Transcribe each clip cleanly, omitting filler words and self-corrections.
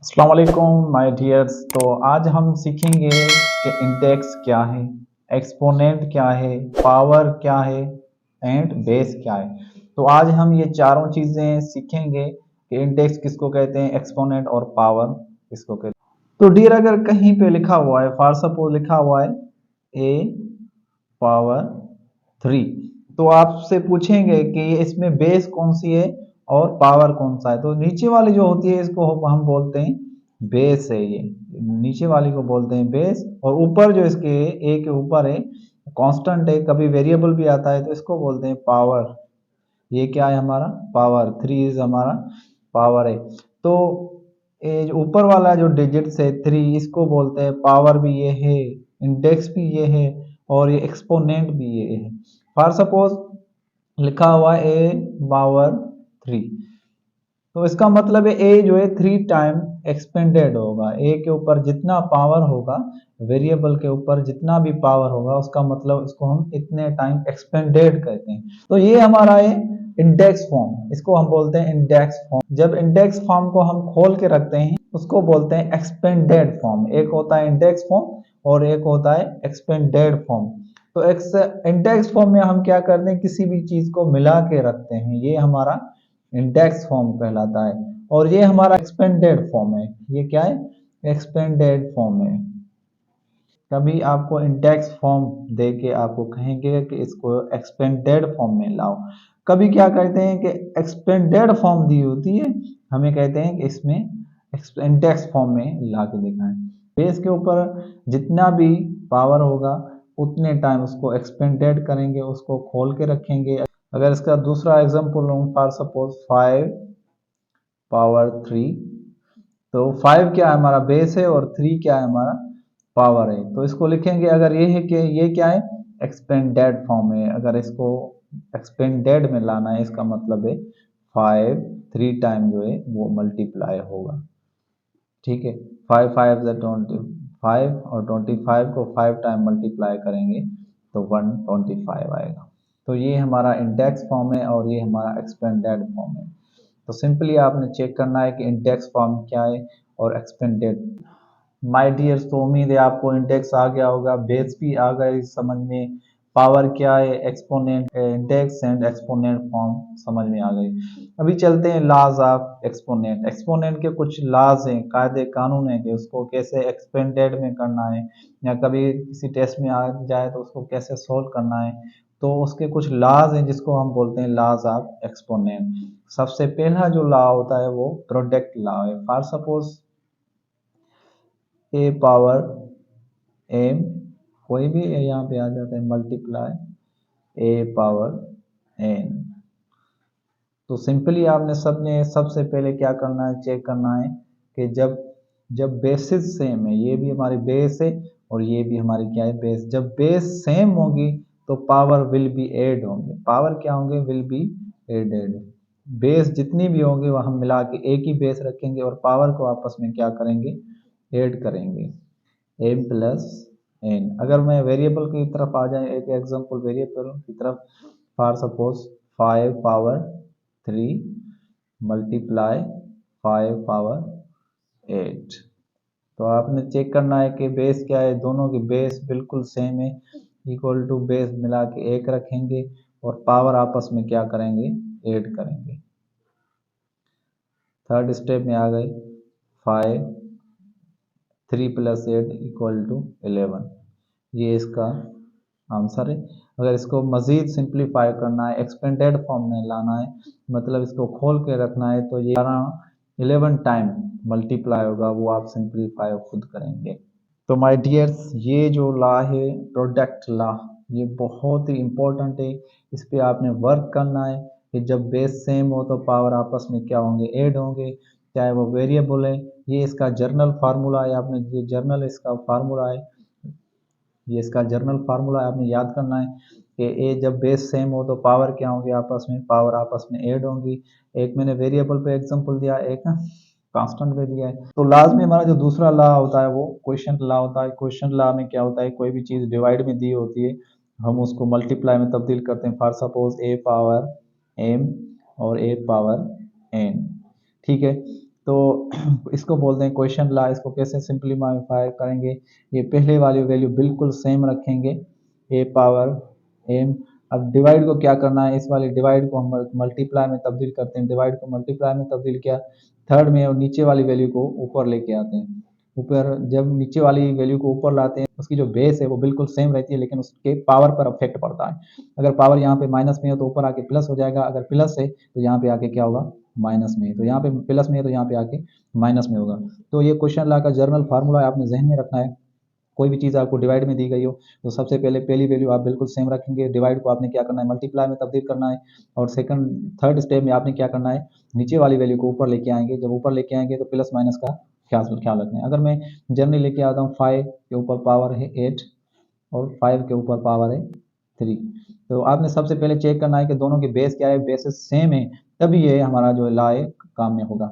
अस्सलाम वालेकुम my dears. तो आज हम सीखेंगे कि इंडेक्स क्या है, एक्सपोनेंट क्या है, पावर क्या है एंड बेस क्या है। तो आज हम ये चारों चीज़ें सीखेंगे कि इंडेक्स किसको कहते हैं, एक्सपोनेंट और पावर किसको कहते हैं। तो डियर अगर कहीं पे लिखा हुआ है, फॉर सपोज लिखा हुआ है ए पावर 3, तो आपसे पूछेंगे कि इसमें बेस कौन सी है और पावर कौन सा है। तो नीचे वाली जो होती है इसको हम बोलते हैं बेस है। ये नीचे वाली को बोलते हैं बेस, और ऊपर जो इसके ए के ऊपर है कांस्टेंट है, कभी वेरिएबल भी आता है, तो इसको बोलते हैं पावर। ये क्या है हमारा पावर, 3 इज हमारा पावर है। तो ये जो ऊपर वाला जो डिजिट्स है 3, इसको बोलते हैं पावर भी ये है, इंडेक्स भी ये है और ये एक्सपोनेंट भी ये है। फॉर सपोज लिखा हुआ है ए पावर 3, तो इसका मतलब है ए जो है 3 टाइम एक्सपेंडेड होगा। ए के ऊपर जितना पावर होगा, वेरिएबल के ऊपर जितना भी पावर होगा, उसका मतलब इसको हम इतने टाइम एक्सपेंडेड कहते हैं। तो ये हमारा है इंडेक्स फॉर्म, इसको हम बोलते हैं इंडेक्स फॉर्म। जब इंडेक्स फॉर्म को हम खोल के रखते हैं उसको बोलते हैं एक्सपेंडेड फॉर्म। एक होता है इंडेक्स फॉर्म और एक होता है एक्सपेंडेड फॉर्म। तो इंडेक्स फॉर्म में हम क्या करते हैं, किसी भी चीज को मिला के रखते हैं, ये हमारा इंडेक्स फॉर्म कहलाता है। और ये हमारा एक्सपेंडेड फॉर्म है। ये क्या है, एक्सपेंडेड फॉर्म है। कभी आपको इंडेक्स फॉर्म दे के आपको कहेंगे कि इसको एक्सपेंडेड फॉर्म में लाओ। कभी क्या कहते हैं कि एक्सपेंडेड फॉर्म दी होती है, हमें कहते हैं कि इसमें इंडेक्स फॉर्म में ला के दिखाएं। बेस के ऊपर जितना भी पावर होगा उतने टाइम उसको एक्सपेंडेड करेंगे, उसको खोल के रखेंगे। अगर इसका दूसरा एग्जांपल लूँ, फॉर सपोज 5 पावर 3, तो 5 क्या है हमारा बेस है और 3 क्या है हमारा पावर है। तो इसको लिखेंगे, अगर ये है कि ये क्या है एक्सपेंडेड फॉर्म है, अगर इसको एक्सपेंडेड में लाना है इसका मतलब है 5 3 टाइम जो है वो मल्टीप्लाई होगा। ठीक है, 5 5 25 और 25 को 5 टाइम मल्टीप्लाई करेंगे तो 125 आएगा। तो ये हमारा इंडेक्स फॉर्म है और ये हमारा एक्सपेंडेड फॉर्म है। तो सिंपली आपने चेक करना है कि इंडेक्स फॉर्म क्या है और एक्सपेंडेड। माय डियर्स, तो उम्मीद है आपको इंडेक्स आ गया होगा, बेस भी आ गए समझ में, पावर क्या है, exponent, index and exponent form समझ में आ गई। अभी चलते हैं लाज ऑफ एक्सपोनेंट। एक्सपोनेंट के कुछ लाज हैं, कायदे कानून है कि उसको कैसे एक्सपेंडेड में करना है, या कभी किसी टेस्ट में आ जाए तो उसको कैसे सोल्व करना है। तो उसके कुछ लाज हैं जिसको हम बोलते हैं लाज ऑफ एक्सपोनेंट। सबसे पहला जो लॉ होता है वो प्रोडक्ट लॉ है। For suppose a power m, कोई भी यहाँ पे आ जाता है, मल्टीप्लाई ए पावर एन। तो सिंपली आपने सबसे पहले क्या करना है, चेक करना है कि जब जब बेसिस सेम है, ये भी हमारी बेस है और ये भी हमारी क्या है बेस, जब बेस सेम होगी तो पावर विल बी एड होंगे। पावर क्या होंगे, विल बी एडेड। बेस जितनी भी होंगी वह हम मिला के एक ही बेस रखेंगे और पावर को आपस में क्या करेंगे, ऐड करेंगे, एम प्लस एन। अगर मैं वेरिएबल की तरफ आ जाए, एक एग्जांपल वेरिएबल की तरफ, for suppose 5 power 3 multiply 5 power 8। तो आपने चेक करना है कि बेस क्या है, दोनों की बेस बिल्कुल सेम है, इक्वल टू बेस मिला के एक रखेंगे और पावर आपस में क्या करेंगे, ऐड करेंगे। थर्ड स्टेप में आ गए, 5 3 प्लस 8 इक्वल टू 11। ये इसका आंसर है। अगर इसको मज़ीद सिंप्लीफाई करना है, एक्सपेंडेड फॉर्म में लाना है, मतलब इसको खोल के रखना है, तो ये 11 टाइम मल्टीप्लाई होगा, वो आप सिंप्लीफाई खुद करेंगे। तो माय डियर्स, ये जो लॉ है प्रोडक्ट लॉ, ये बहुत ही इम्पोर्टेंट है। इस पर आपने वर्क करना है कि जब बेस सेम हो तो पावर आपस में क्या होंगे, ऐड होंगे, चाहे वो वेरिएबल है। ये इसका जर्नल फार्मूला है, आपने ये जर्नल इसका फार्मूला है, ये इसका जर्नल फार्मूला आपने याद करना है कि ए जब बेस सेम हो तो पावर क्या होंगी आपस में, पावर आपस में ऐड होंगी। एक मैंने वेरिएबल पे एग्जांपल दिया, एक कांस्टेंट पे दिया है। तो लास्ट में हमारा जो दूसरा लॉ होता है वो क्वेश्चन लॉ होता है। क्वेश्चन लॉ में क्या होता है, कोई भी चीज़ डिवाइड में दी होती है, हम उसको मल्टीप्लाई में तब्दील करते हैं। For suppose a power m और ए पावर एन। ठीक है, तो इसको बोलते हैं क्वेश्चन ला। इसको कैसे सिंप्लीफाई करेंगे, ये पहले वाली वैल्यू बिल्कुल सेम रखेंगे, ए पावर एम। अब डिवाइड को क्या करना है, इस वाले डिवाइड को हम मल्टीप्लाई में तब्दील करते हैं, डिवाइड को मल्टीप्लाई में तब्दील किया, थर्ड में और नीचे वाली वैल्यू को ऊपर लेके आते हैं। ऊपर जब नीचे वाली वैल्यू को ऊपर लाते हैं, उसकी जो बेस है वो बिल्कुल सेम रहती है, लेकिन उसके पावर पर अफेक्ट पड़ता है। अगर पावर यहाँ पे माइनस में हो तो ऊपर आके प्लस हो जाएगा, अगर प्लस है तो यहाँ पे आके क्या होगा, माइनस में। तो यहाँ पे प्लस में है तो यहाँ पे आके माइनस में होगा। तो ये क्वेश्चन ला का जर्नल फार्मूला आपने जहन में रखना है। कोई भी चीज़ आपको डिवाइड में दी गई हो तो सबसे पहले पहली वैल्यू आप बिल्कुल सेम रखेंगे, डिवाइड को आपने क्या करना है, मल्टीप्लाई में तब्दील करना है, और थर्ड स्टेप में आपने क्या करना है, नीचे वाली वैल्यू को ऊपर लेके आएंगे। जब ऊपर लेके आएंगे तो प्लस माइनस का ख्याल रखना है। अगर मैं जनरली लेके आता हूँ 5 के ऊपर पावर है 8 और 5 के ऊपर पावर है 3, तो आपने सबसे पहले चेक करना है कि दोनों की बेस क्या है, बेसिस सेम है, तभी ये हमारा जो ला है काम में होगा।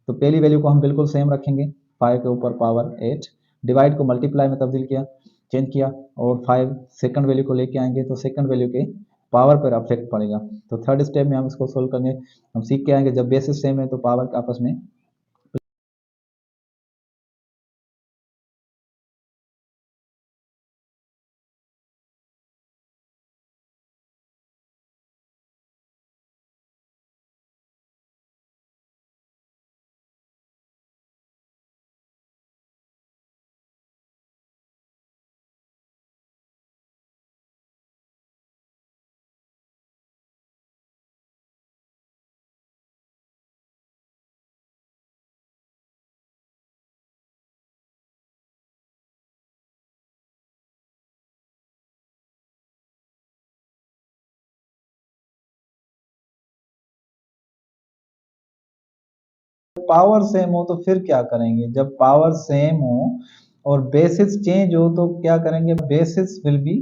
तो पहली वैल्यू को हम बिल्कुल सेम रखेंगे, 5 के ऊपर पावर 8, डिवाइड को मल्टीप्लाई में तब्दील किया, चेंज किया, और 5 सेकंड वैल्यू को लेके आएंगे तो सेकंड वैल्यू के पावर पर अफेक्ट पड़ेगा। तो थर्ड स्टेप में हम इसको सोल्व करेंगे। हम सीख के आएंगे जब बेसिस सेम है तो पावर आपस में पावर सेम हो तो फिर क्या करेंगे, जब पावर सेम हो और बेसिस चेंज हो तो क्या करेंगे, बेसिस विल बी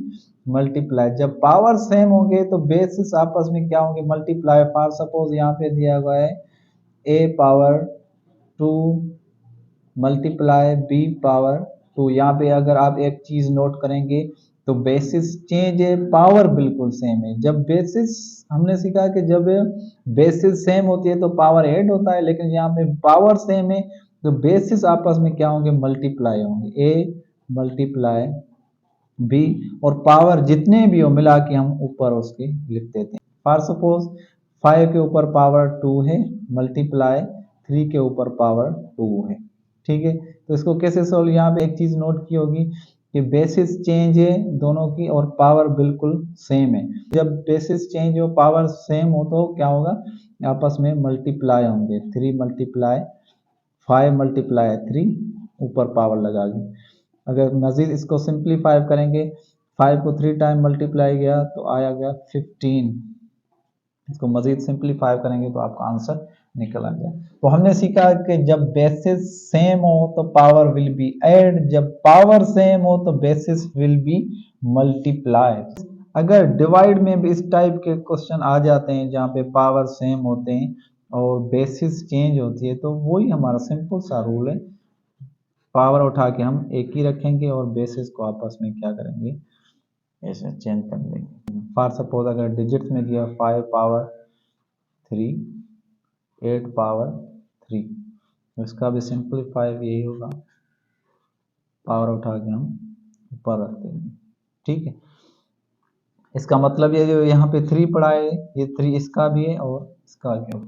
मल्टीप्लाई। जब पावर सेम होंगे तो बेसिस आपस में क्या होंगे, मल्टीप्लाई। फॉर सपोज यहाँ पे दिया हुआ है a power 2 multiply b power 2। यहाँ पे अगर आप एक चीज नोट करेंगे तो बेसिस चेंज है, पावर बिल्कुल सेम है। जब बेसिस, हमने सीखा कि जब बेसिस सेम होती है तो पावर ऐड होता है, लेकिन यहाँ पे पावर सेम है तो बेसिस आपस में क्या होंगे, मल्टीप्लाई होंगे, a मल्टीप्लाई b, और पावर जितने भी हो मिला के हम ऊपर उसके लिख देते हैं। फॉर सपोज 5 के ऊपर पावर 2 है मल्टीप्लाई 3 के ऊपर पावर 2 है। ठीक है, तो इसको कैसे सोल्व, यहाँ पे एक चीज नोट की होगी कि बेसिस चेंज है दोनों की और पावर बिल्कुल सेम है। जब बेसिस चेंज हो पावर सेम हो तो क्या होगा, आपस में मल्टीप्लाई होंगे, 3 मल्टीप्लाई 5 मल्टीप्लाई 3 ऊपर पावर लगा दी। अगर मजीद इसको सिंप्लीफाई करेंगे, 5 को 3 टाइम मल्टीप्लाई किया तो आया गया 15। इसको मजीद सिंप्लीफाई करेंगे तो आपका आंसर निकल आ जाए। तो हमने सीखा कि जब बेसिस सेम हो तो पावर विल बी ऐड, जब पावर सेम हो तो बेसिस विल बी मल्टीप्लाई। अगर डिवाइड में भी इस टाइप के क्वेश्चन आ जाते हैं जहाँ पे पावर सेम होते हैं और बेसिस चेंज होती है, तो वही हमारा सिंपल सा रूल है, पावर उठा के हम एक ही रखेंगे और बेसिस को आपस में क्या करेंगे, ऐसे चेंज कर देंगे। फॉर सपोज अगर डिजिट्स में दिया 5 पावर 3 8 पावर 3, तो इसका भी सिंपलीफाई यही होगा, पावर उठा के हम ऊपर रख देंगे। ठीक है, इसका मतलब ये जो यहाँ पे 3 पड़ा है, ये 3 इसका भी है और इसका भी है।